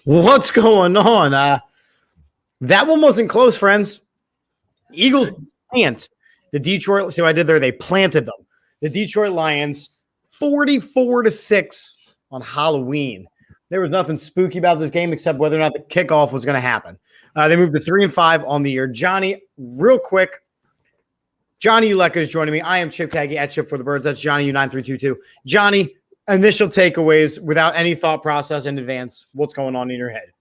What's going on? That one wasn't close, friends. Eagles plant the Detroit. See what I did there? They planted them. The Detroit Lions, 44-6 on Halloween. There was nothing spooky about this game except whether or not the kickoff was going to happen. They moved to 3-5 on the year. Johnny, real quick. Johnny Uleka is joining me. I am Chip Kaggy at Chip for the Birds. That's Johnny U9322. Johnny, initial takeaways without any thought process in advance. What's going on in your head?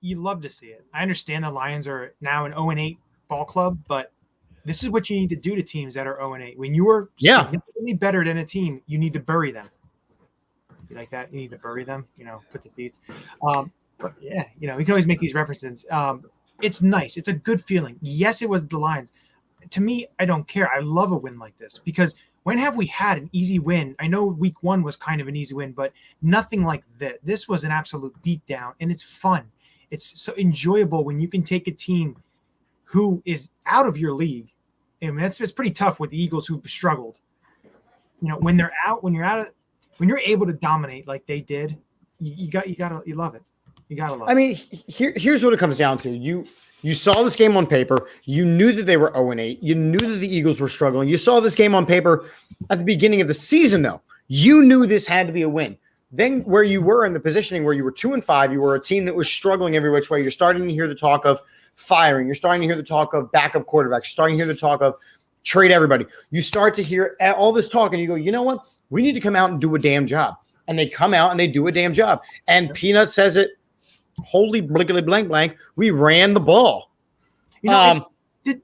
You love to see it. I understand the Lions are now an 0-8 ball club, but this is what you need to do to teams that are 0-8. When you are significantly better than a team, you need to bury them. You like that? You need to bury them, put the seats. But yeah, we can always make these references. It's nice. It's a good feeling. Yes, it was the Lions. To me, I don't care. I love a win like this because when have we had an easy win? I know week 1 was kind of an easy win, but nothing like that. This was an absolute beatdown, and it's fun. It's so enjoyable when you can take a team who is out of your league. I mean, it's pretty tough with the Eagles who've struggled. When you're able to dominate like they did, you love it. You gotta love it. I mean, here's what it comes down to. You saw this game on paper. You knew that they were 0-8. You knew that the Eagles were struggling. You saw this game on paper at the beginning of the season, though. You knew this had to be a win. Then where you were in the positioning where you were 2-5, you were a team that was struggling every which way. You're starting to hear the talk of firing. You're starting to hear the talk of backup quarterbacks. You're starting to hear the talk of trade everybody. You start to hear all this talk and you go, you know what? We need to come out and do a damn job. And they come out and they do a damn job. And Peanut says it, holy blinkily blank blank, we ran the ball. Did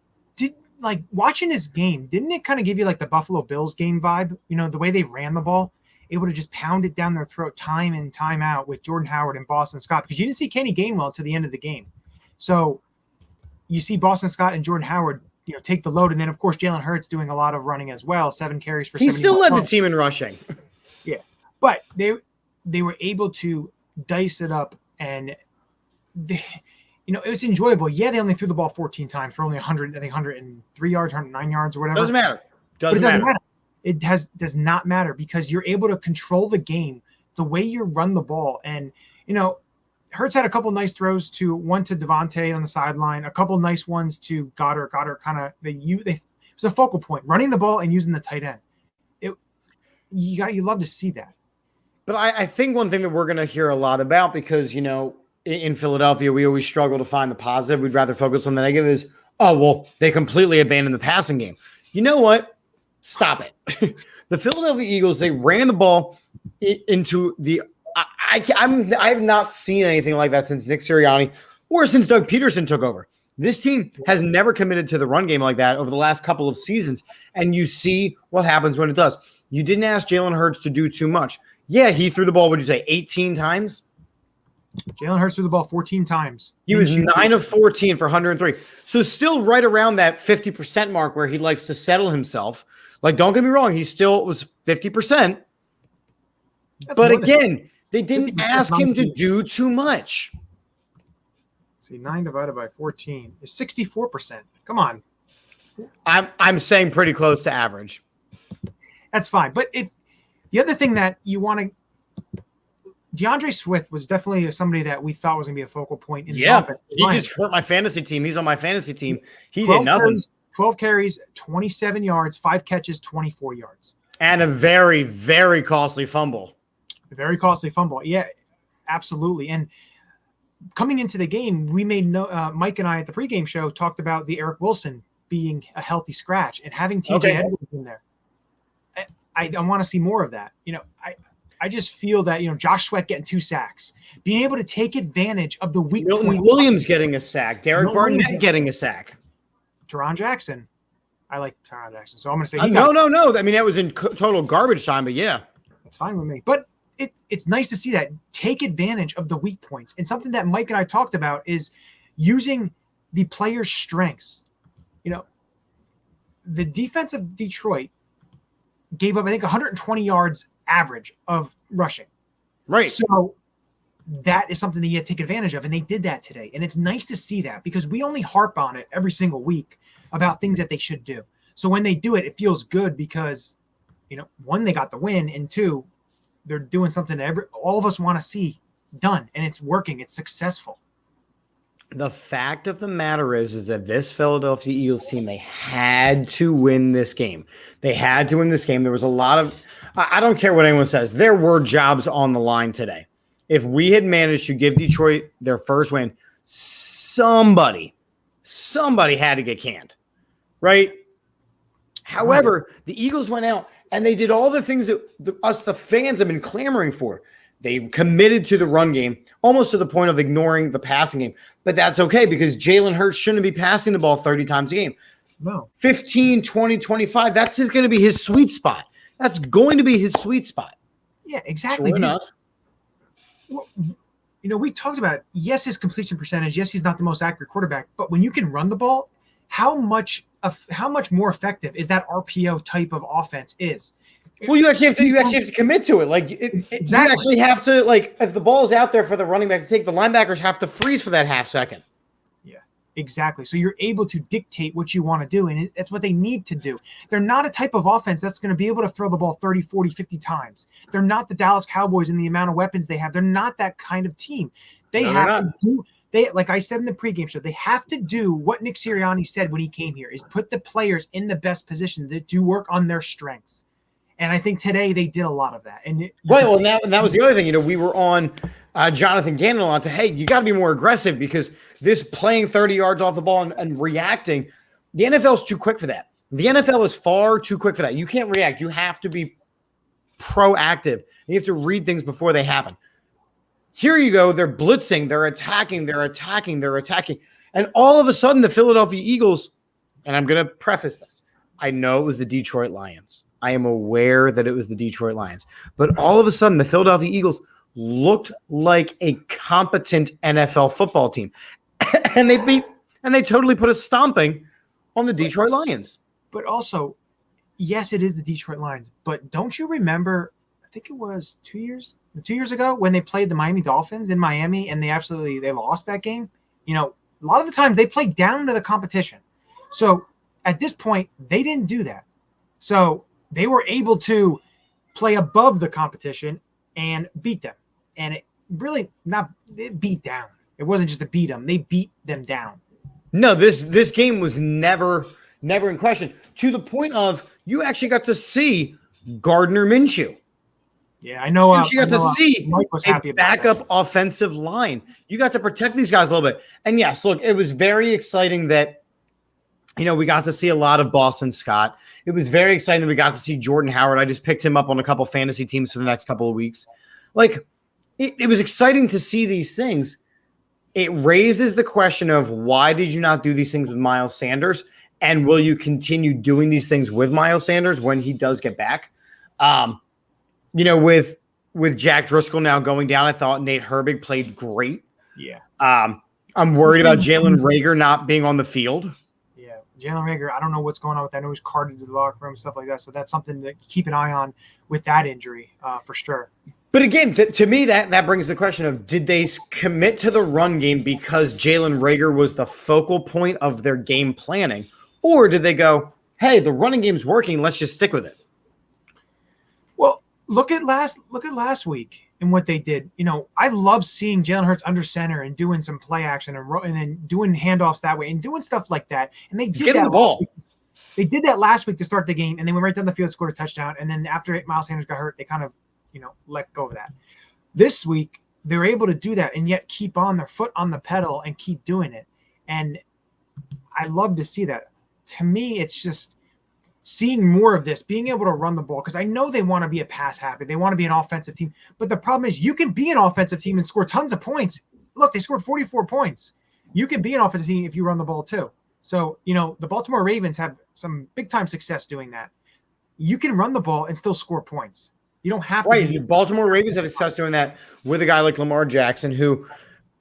like watching this game, didn't it kind of give you like the Buffalo Bills game vibe? The way they ran the ball, able to just pound it down their throat time and time out with Jordan Howard and Boston Scott, because you didn't see Kenny Gainwell to the end of the game. So you see Boston Scott and Jordan Howard, take the load. And then, of course, Jalen Hurts doing a lot of running as well, 7 carries for 70. He still led the team in rushing. Yeah. But they were able to dice it up, and it's enjoyable. Yeah, they only threw the ball 14 times for only 103 yards, 109 yards or whatever. Doesn't matter. Doesn't matter. It does not matter because you're able to control the game the way you run the ball. And, Hurts had a couple nice throws one to Devontae on the sideline, a couple nice ones to Goddard. Goddard kind of, it was a focal point, running the ball and using the tight end. You love to see that. But I think one thing that we're going to hear a lot about because, in Philadelphia, we always struggle to find the positive. We'd rather focus on the negative is, they completely abandoned the passing game. You know what? Stop it. The Philadelphia Eagles, they ran the ball into the I have not seen anything like that since Nick Sirianni or since Doug Peterson took over. This team has never committed to the run game like that over the last couple of seasons, and you see what happens when it does. You didn't ask Jalen Hurts to do too much. Yeah, he threw the ball, would you say, 18 times? Jalen Hurts threw the ball 14 times. He was 9 of 14 for 103. So still right around that 50% mark where he likes to settle himself. Like, don't get me wrong, he still was 50%. But again, they didn't ask him to do too much. See, 9 divided by 14 is 64%. Come on. I'm saying pretty close to average. That's fine. But the other thing that you want to – DeAndre Swift was definitely somebody that we thought was going to be a focal point in the offense. He just hurt my fantasy team. He's on my fantasy team. He did nothing. 12 carries, 27 yards, 5 catches, 24 yards. And a very, very costly fumble. A very costly fumble. Yeah, absolutely. And coming into the game, we made Mike and I at the pregame show talked about the Eric Wilson being a healthy scratch and having TJ Edwards in there. I want to see more of that. I just feel that, Josh Sweat getting 2 sacks, being able to take advantage of the weak Milton points. Williams getting a sack. Derek Barnett getting a sack. Teron Jackson. I like Teron Jackson. So I'm going to say no. I mean, that was in total garbage time, but yeah. That's fine with me. But it's nice to see that. Take advantage of the weak points. And something that Mike and I talked about is using the player's strengths. The defense of Detroit gave up, I think, 120 yards average of rushing. Right. So that is something that you have to take advantage of. And they did that today. And it's nice to see that because we only harp on it every single week about things that they should do. So when they do it, it feels good because, 1, they got the win, and 2, they're doing something that all of us want to see done, and it's working. It's successful. The fact of the matter is that this Philadelphia Eagles team, they had to win this game. They had to win this game. There was a lot of, I don't care what anyone says, there were jobs on the line today. If we had managed to give Detroit their first win, somebody had to get canned, right? However, the Eagles went out and they did all the things that the fans have been clamoring for. They've committed to the run game, almost to the point of ignoring the passing game. But that's okay because Jalen Hurts shouldn't be passing the ball 30 times a game. No. 15, 20, 25, that's going to be his sweet spot. That's going to be his sweet spot. Yeah, exactly. Sure enough. Well, we talked about, yes, his completion percentage. Yes, he's not the most accurate quarterback. But when you can run the ball, how much more effective is that RPO type of offense is? Well, you actually have to commit to it. Like exactly. You actually have to, like, if the ball's out there for the running back to take, the linebackers have to freeze for that half second. Yeah, exactly. So you're able to dictate what you want to do, and that's what they need to do. They're not a type of offense that's going to be able to throw the ball 30, 40, 50 times. They're not the Dallas Cowboys in the amount of weapons they have. They're not that kind of team. Like I said in the pregame show, they have to do what Nick Sirianni said when he came here, is put the players in the best position to work on their strengths. And I think today they did a lot of that. And that was the other thing. We were on Jonathan Gannon on to, hey, you got to be more aggressive because this playing 30 yards off the ball and reacting, the NFL is too quick for that. The NFL is far too quick for that. You can't react. You have to be proactive. You have to read things before they happen. Here you go. They're blitzing. They're attacking. And all of a sudden, the Philadelphia Eagles, and I'm going to preface this, I know it was the Detroit Lions. I am aware that it was the Detroit Lions. But all of a sudden, the Philadelphia Eagles looked like a competent NFL football team. and they totally put a stomping on the Detroit Lions. But also, yes, it is the Detroit Lions. But don't you remember, I think it was 2 years ago when they played the Miami Dolphins in Miami and they lost that game? A lot of the times they played down to the competition. So at this point, they didn't do that. So they were able to play above the competition and beat them. And it really it beat down. It wasn't just to beat them. They beat them down. No, this game was never in question, to the point of you actually got to see Gardner Minshew. Yeah, I know. You got to see Mike was happy about backup offensive line. You got to protect these guys a little bit. And yes, look, it was very exciting that we got to see a lot of Boston Scott. It was very exciting that we got to see Jordan Howard. I just picked him up on a couple fantasy teams for the next couple of weeks. Like, it was exciting to see these things. It raises the question of why did you not do these things with Miles Sanders? And will you continue doing these things with Miles Sanders when he does get back? With Jack Driscoll now going down, I thought Nate Herbig played great. Yeah. I'm worried about Jalen Reagor not being on the field. Jalen Reagor, I don't know what's going on with that. I know he's carted to the locker room and stuff like that. So that's something to keep an eye on with that injury for sure. But again, to me, that brings the question of, did they commit to the run game because Jalen Reagor was the focal point of their game planning? Or did they go, hey, the running game's working, let's just stick with it? Well, look at last week and what they did. I love seeing Jalen Hurts under center and doing some play action and then doing handoffs that way and doing stuff like that. And they did that. The ball. They did that last week to start the game, and they went right down the field, scored a touchdown. And then after Miles Sanders got hurt, they kind of, let go of that. This week, they were able to do that and yet keep on their foot on the pedal and keep doing it. And I love to see that. To me, it's just seeing more of this, being able to run the ball, because I know they want to be a pass happy. They want to be an offensive team. But the problem is you can be an offensive team and score tons of points. Look, they scored 44 points. You can be an offensive team if you run the ball too. So, the Baltimore Ravens have some big-time success doing that. You can run the ball and still score points. You don't have to. Right. The Baltimore Ravens have success doing that with a guy like Lamar Jackson, who,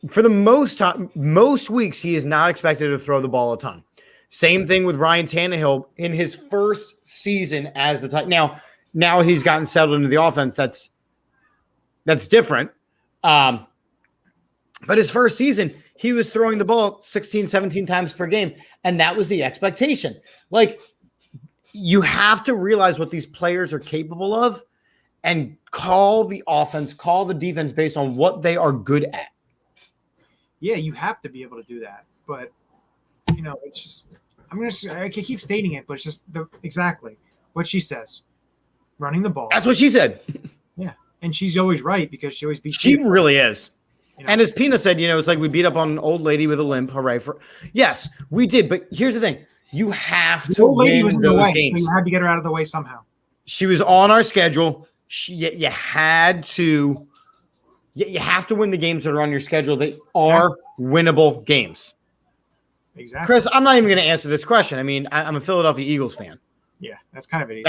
for the most weeks, he is not expected to throw the ball a ton. Same thing with Ryan Tannehill in his first season as the tight. Now he's gotten settled into the offense. That's different. But his first season, he was throwing the ball 16, 17 times per game, and that was the expectation. Like, you have to realize what these players are capable of, and call the offense, call the defense based on what they are good at. Yeah, you have to be able to do that. But, it's just I can keep stating it, but it's just exactly what she says. Running the ball. That's what she said. Yeah. And she's always right because she always beats She people. really is. And as Pina said, it's like we beat up on an old lady with a limp. Hooray for yes, we did. But here's the thing: you have to win those games. So you had to get her out of the way somehow. She was on our schedule. You had to. You have to win the games that are on your schedule. They are winnable games. Exactly. Chris, I'm not even going to answer this question. I mean, I'm a Philadelphia Eagles fan. Yeah, that's kind of an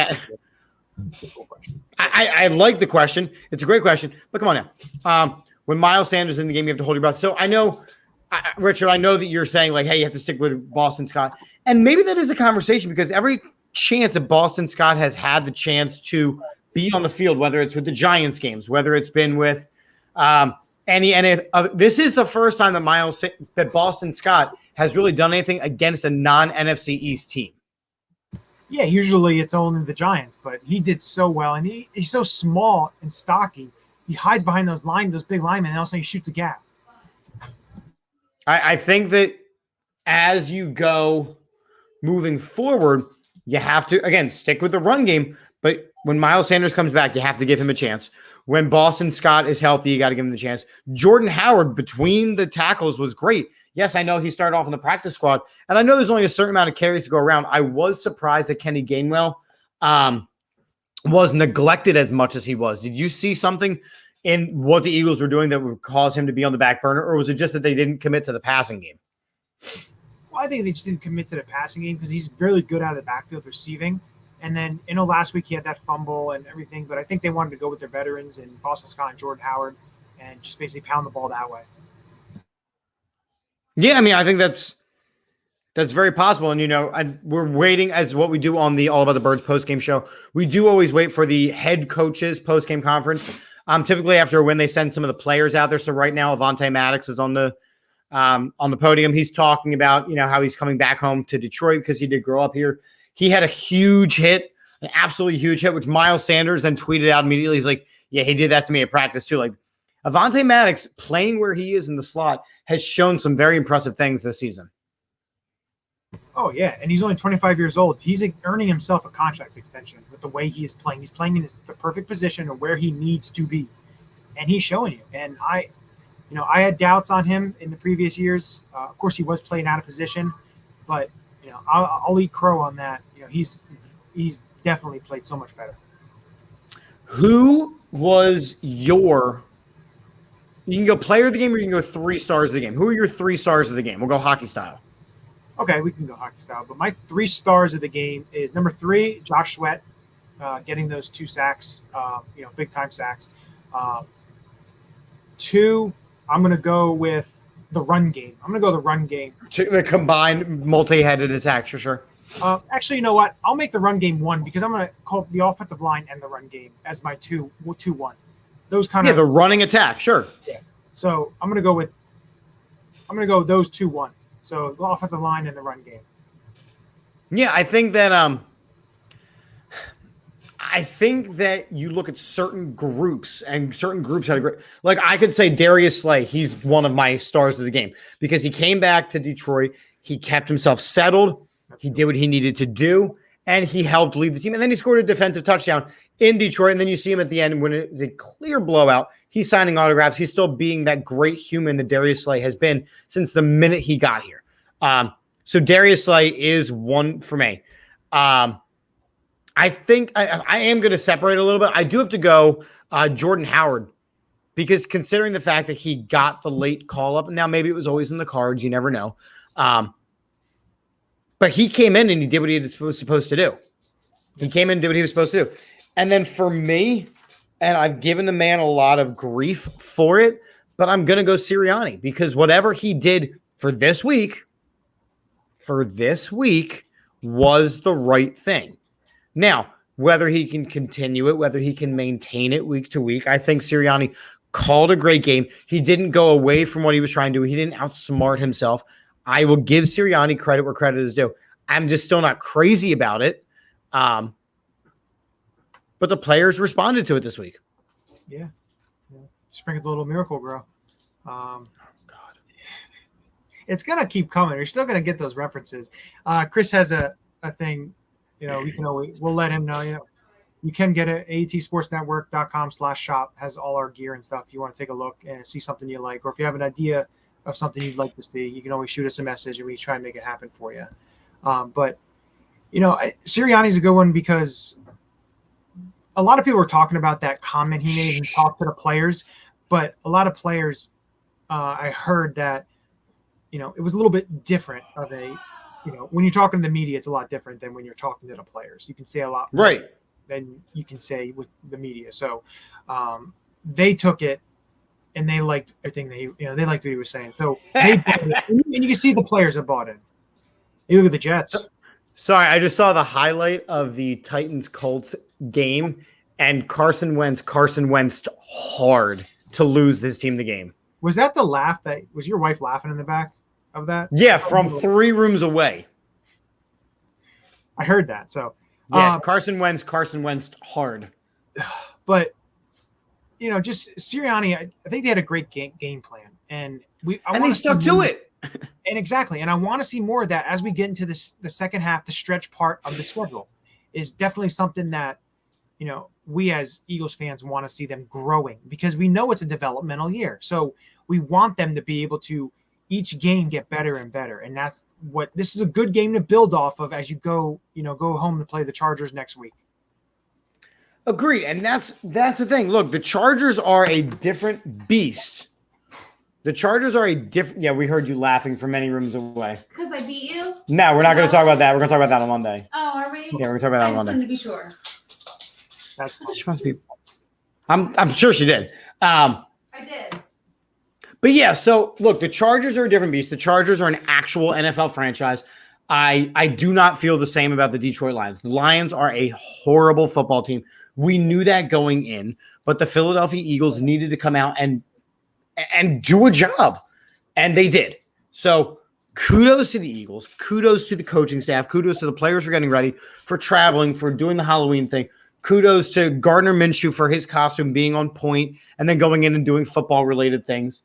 simple question. I like the question. It's a great question. But come on now. When Miles Sanders is in the game, you have to hold your breath. So I know, Richard, I know that you're saying like, hey, you have to stick with Boston Scott. And maybe that is a conversation because every chance that Boston Scott has had the chance to be on the field, whether it's with the Giants games, whether it's been with this is the first time that Boston Scott has really done anything against a non-NFC East team. Yeah, usually it's only the Giants, but he did so well. And he's so small and stocky. He hides behind those big linemen, and also he shoots a gap. I think that as you go moving forward, you have to, again, stick with the run game. But when Miles Sanders comes back, you have to give him a chance. When Boston Scott is healthy, you got to give him the chance. Jordan Howard, between the tackles, was great. Yes, I know he started off in the practice squad, and I know there's only a certain amount of carries to go around. I was surprised that Kenny Gainwell was neglected as much as he was. Did you see something in what the Eagles were doing that would cause him to be on the back burner, or was it just that they didn't commit to the passing game? Well, I think they just didn't commit to the passing game because he's really good out of the backfield receiving. And then, last week he had that fumble and everything, but I think they wanted to go with their veterans and Boston Scott and Jordan Howard and just basically pound the ball that way. Yeah, I mean, I think that's very possible. And, we're waiting as what we do on the All About the Birds postgame show. We do always wait for the head coaches postgame conference. Typically after a win, they send some of the players out there. So right now, Avonte Maddox is on the podium. He's talking about, how he's coming back home to Detroit because he did grow up here. He had a huge hit, an absolutely huge hit, which Miles Sanders then tweeted out immediately. He's like, yeah, he did that to me at practice too. Like Avonte Maddox playing where he is in the slot has shown some very impressive things this season. Oh, yeah. And he's only 25 years old. He's earning himself a contract extension with the way he is playing. He's playing in the perfect position of where he needs to be. And he's showing you. And I had doubts on him in the previous years. Of course, he was playing out of position. But, I'll eat crow on that. He's definitely played so much better. Who was you can go player of the game or you can go 3 stars of the game. Who are your 3 stars of the game? We'll go hockey style. Okay, we can go hockey style. But my 3 stars of the game is number 3, Josh Sweat, getting those 2 sacks, big-time sacks. 2, I'm going to go with the run game. I'm going to go the run game. The combined multi-headed attack, sure. Actually, you know what? I'll make the run game 1 because I'm going to call the offensive line and the run game as my 2-1. Those kind of the running attack, sure. Yeah. So I'm going to go those 2-1. So the offensive line and the run game. Yeah, I think that you look at certain groups and certain groups had a great, like I could say Darius Slay, he's one of my stars of the game because he came back to Detroit. He kept himself settled. He did what he needed to do, and he helped lead the team. And then he scored a defensive touchdown in Detroit. And then you see him at the end when it's a clear blowout. He's signing autographs. He's still being that great human that Darius Slay has been since the minute he got here. So Darius Slay is one for me. I think I am going to separate a little bit. I do have to go Jordan Howard because considering the fact that he got the late call up, now maybe it was always in the cards. You never know. But he came in and he did what he was supposed to do. He came in and did what he was supposed to do. And then for me, and I've given the man a lot of grief for it, but I'm going to go Sirianni because whatever he did for this week was the right thing. Now, whether he can continue it, whether he can maintain it week to week, I think Sirianni called a great game. He didn't go away from what he was trying to do. He didn't outsmart himself. I will give Sirianni credit where credit is due. I'm just still not crazy about it. but the players responded to it this week. Yeah. Sprinkled a little miracle grow. God. It's gonna keep coming. You're still gonna get those references. Chris has a thing. We'll let him know. You can get it. AATSportsNetwork.com/shop has all our gear and stuff. If you want to take a look and see something you like, or if you have an idea of something you'd like to see, you can always shoot us a message and we try and make it happen for you. But Sirianni's a good one because a lot of people were talking about that comment he made and talked to the players, but a lot of players, I heard that, it was a little bit different of a, when you're talking to the media, it's a lot different than when you're talking to the players. You can say a lot more Right. than you can say with the media. So they took it and they liked everything they liked what he was saying. So they bought it. And you can see the players have bought in. You look at the Jets. Sorry, I just saw the highlight of the Titans-Colts game, and Carson Wentz hard to lose this team the game. Was that the laugh that was your wife laughing in the back of that? Yeah, from 3 rooms away. I heard that. So yeah, Carson Wentz hard. But just Sirianni, I think they had a great game plan, and they stuck to it. And exactly, and I want to see more of that as we get into the second half. The stretch part of the schedule is definitely something that we as Eagles fans want to see them growing, because we know it's a developmental year. So we want them to be able to each game get better and better, and this is a good game to build off of as you go home to play the Chargers next week. Agreed, and that's the thing. Look, the Chargers are a different beast. Yeah, we heard you laughing from many rooms away. Because I beat you? No, we're not going to talk about that. We're going to talk about that on Monday. Oh, are we? Yeah, we're going to talk about that on Monday. I just wanted to be sure. She must be. I'm sure she did. I did. But yeah, so look, the Chargers are a different beast. The Chargers are an actual NFL franchise. I do not feel the same about the Detroit Lions. The Lions are a horrible football team. We knew that going in, but the Philadelphia Eagles needed to come out and do a job, and they did. So kudos to the Eagles, kudos to the coaching staff, kudos to the players for getting ready, for traveling, for doing the Halloween thing. Kudos to Gardner Minshew for his costume being on point and then going in and doing football-related things.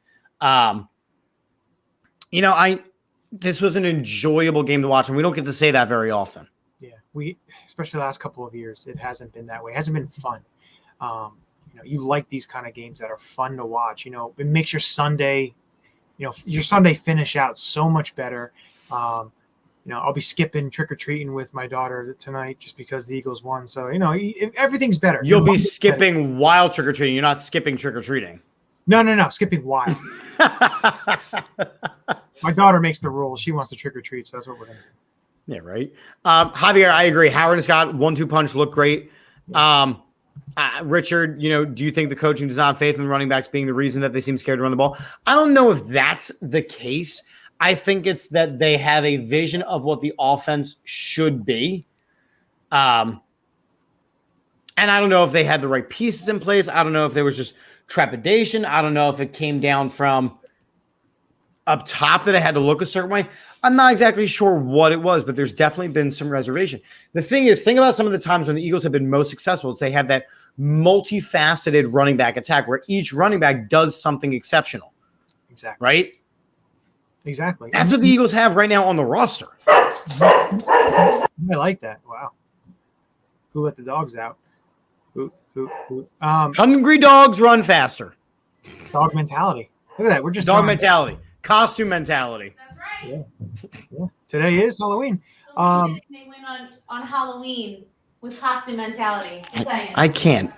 This was an enjoyable game to watch, and we don't get to say that very often. Yeah, especially the last couple of years, it hasn't been that way. It hasn't been fun. You like these kind of games that are fun to watch. It makes your Sunday finish out so much better. I'll be skipping trick-or-treating with my daughter tonight just because the Eagles won. So, everything's better. You'll be skipping wild trick-or-treating. You're not skipping trick-or-treating. No. Skipping wild. My daughter makes the rules. She wants to trick-or-treat, so that's what we're going to do. Yeah, right. Javier, I agree. Howard and Scott, 1-2 punch, look great. Richard, do you think the coaching does not have faith in the running backs being the reason that they seem scared to run the ball? I don't know if that's the case. I think it's that they have a vision of what the offense should be. And I don't know if they had the right pieces in place. I don't know if there was just trepidation. I don't know if it came down from up top that it had to look a certain way. I'm not exactly sure what it was, but there's definitely been some reservation. The thing is, think about some of the times when the Eagles have been most successful. It's they have that multifaceted running back attack where each running back does something exceptional. Exactly. Right? Exactly. That's what the Eagles have right now on the roster. I like that. Wow. Who let the dogs out? Who? Hungry dogs run faster. Dog mentality. Look at that. We're just dog mentality. Costume mentality. That's right. Yeah. Today is Halloween. They went on Halloween with costume mentality. I can't.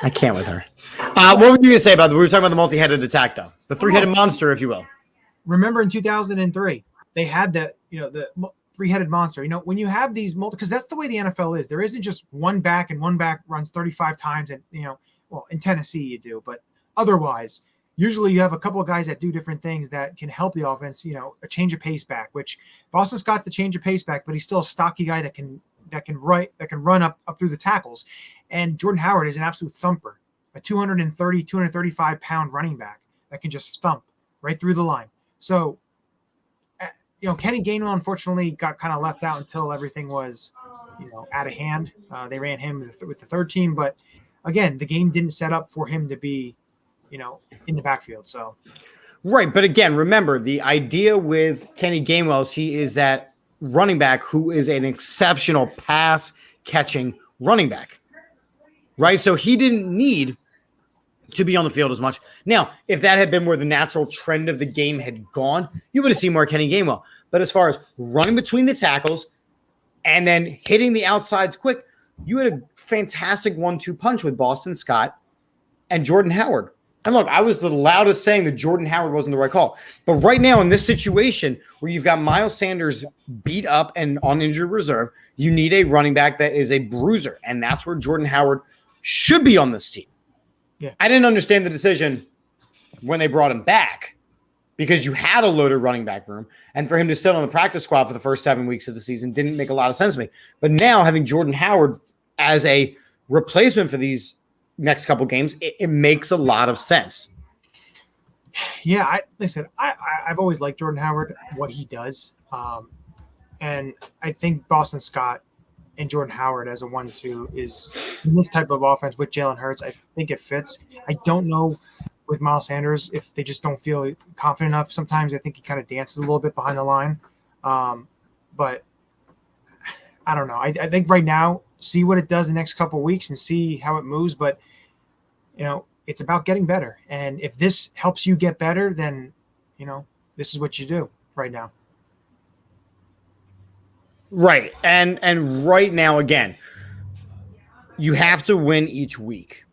I can't with her. What were you going to say about we were talking about the multi-headed attack, though? The three-headed monster, if you will. Remember in 2003, they had the three-headed monster. When you have these because that's the way the NFL is. There isn't just one back and one back runs 35 times. And, in Tennessee you do. But otherwise, usually you have a couple of guys that do different things that can help the offense, a change of pace back, which Boston Scott's the change of pace back, but he's still a stocky guy that can run up through the tackles. And Jordan Howard is an absolute thumper, a 235 pound running back that can just thump right through the line. So, Kenny Gainwell unfortunately got kind of left out until everything was out of hand. They ran him with the third team, but again, the game didn't set up for him to be, in the backfield. So, right, but again, remember the idea with Kenny Gainwell is he is that running back who is an exceptional pass catching running back, right? So he didn't need to be on the field as much. Now, if that had been where the natural trend of the game had gone, you would have seen more Kenny Gainwell. But as far as running between the tackles and then hitting the outsides quick, you had a fantastic 1-2 punch with Boston Scott and Jordan Howard. And look, I was the loudest saying that Jordan Howard wasn't the right call. But right now in this situation where you've got Miles Sanders beat up and on injured reserve, you need a running back that is a bruiser. And that's where Jordan Howard should be on this team. Yeah. I didn't understand the decision when they brought him back because you had a loaded running back room. And for him to sit on the practice squad for the first 7 weeks of the season didn't make a lot of sense to me. But now having Jordan Howard as a replacement for these next couple games, it makes a lot of sense. Yeah, like I said, I've always liked Jordan Howard, what he does. And I think Boston Scott and Jordan Howard as a 1-2 is in this type of offense with Jalen Hurts. I think it fits. I don't know with Miles Sanders if they just don't feel confident enough. Sometimes I think he kind of dances a little bit behind the line. But I don't know. I think right now, see what it does the next couple of weeks and see how it moves. But, it's about getting better. And if this helps you get better, then, this is what you do right now. Right. And right now, again, you have to win each week.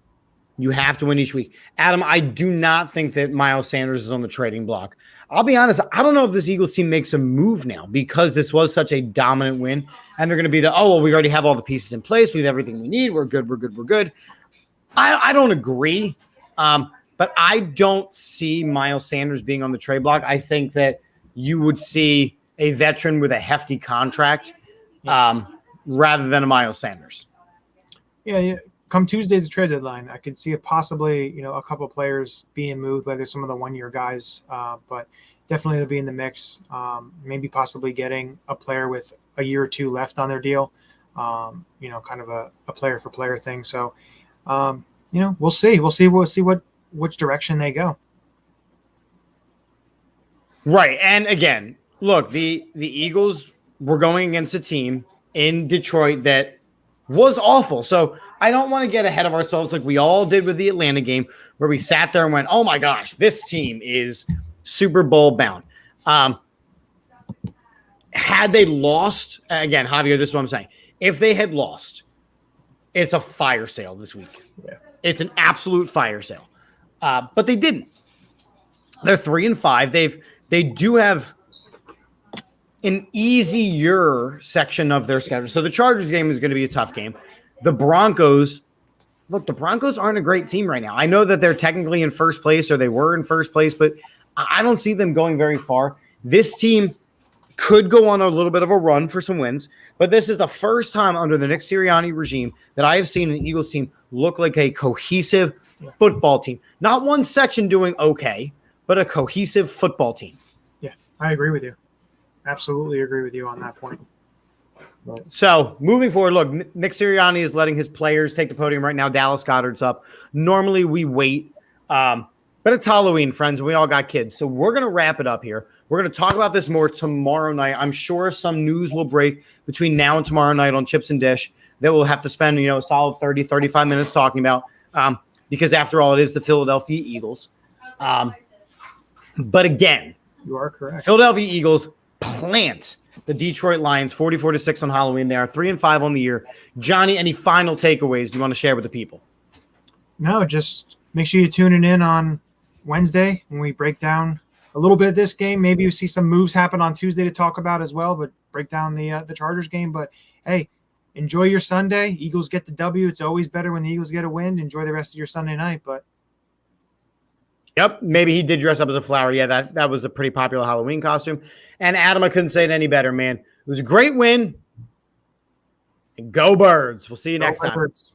You have to win each week. Adam, I do not think that Miles Sanders is on the trading block. I'll be honest, I don't know if this Eagles team makes a move now because this was such a dominant win. And they're going to be we already have all the pieces in place. We have everything we need. We're good. I don't agree. But I don't see Miles Sanders being on the trade block. I think that you would see a veteran with a hefty contract rather than a Miles Sanders. Yeah. Come Tuesday's trade deadline, I could see it possibly, a couple of players being moved, whether some of the one-year guys, but definitely they'll be in the mix. Maybe possibly getting a player with a year or two left on their deal, kind of a player-for-player thing. So, we'll see. We'll see which direction they go. Right, and again, look, the Eagles were going against a team in Detroit that was awful. So I don't want to get ahead of ourselves like we all did with the Atlanta game where we sat there and went, oh my gosh, this team is Super Bowl bound. Had they lost, again, Javier, this is what I'm saying. If they had lost, it's a fire sale this week. Yeah. It's an absolute fire sale. But they didn't. They're 3-5. They do have an easier section of their schedule. So the Chargers game is going to be a tough game. The Broncos aren't a great team right now. I know that they're technically in first place or they were in first place, but I don't see them going very far. This team could go on a little bit of a run for some wins, but this is the first time under the Nick Sirianni regime that I have seen an Eagles team look like a cohesive football team. Not one section doing okay, but a cohesive football team. Yeah, I agree with you. Absolutely agree with you on that point. So moving forward, look, Nick Sirianni is letting his players take the podium right now. Dallas Goedert's up. Normally we wait, but it's Halloween, friends, and we all got kids. So we're going to wrap it up here. We're going to talk about this more tomorrow night. I'm sure some news will break between now and tomorrow night on Chips and Dish that we'll have to spend, a solid 30, 35 minutes talking about because after all, it is the Philadelphia Eagles. But again, you are correct. Philadelphia Eagles plant the Detroit Lions 44-6 on Halloween. They are 3-5 on the year. Johnny, any final takeaways you want to share with the people? No, just make sure you tune in on Wednesday when we break down a little bit of this game. Maybe you see some moves happen on Tuesday to talk about as well, but break down the Chargers game. But hey, enjoy your Sunday. Eagles get the W. It's always better when the Eagles get a win. Enjoy the rest of your Sunday night. But yep, maybe he did dress up as a flower. Yeah, that was a pretty popular Halloween costume. And Adam, I couldn't say it any better, man. It was a great win. And go Birds. We'll see you next time. Birds.